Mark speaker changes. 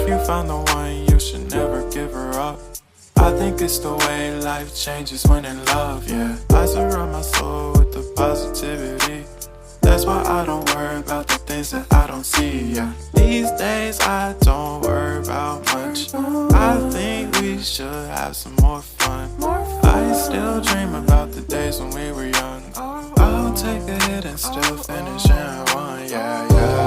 Speaker 1: you found the one, you should never give her up. I think it's the way life changes when in love, yeah. I surround my soul with the positivity. That's why I don't worry about the things that I don't see, yeah. These days I don't worry about much. I think we should have some more fun. I still dream about the days when we were young. I'll take a hit and still finish in one, yeah, yeah.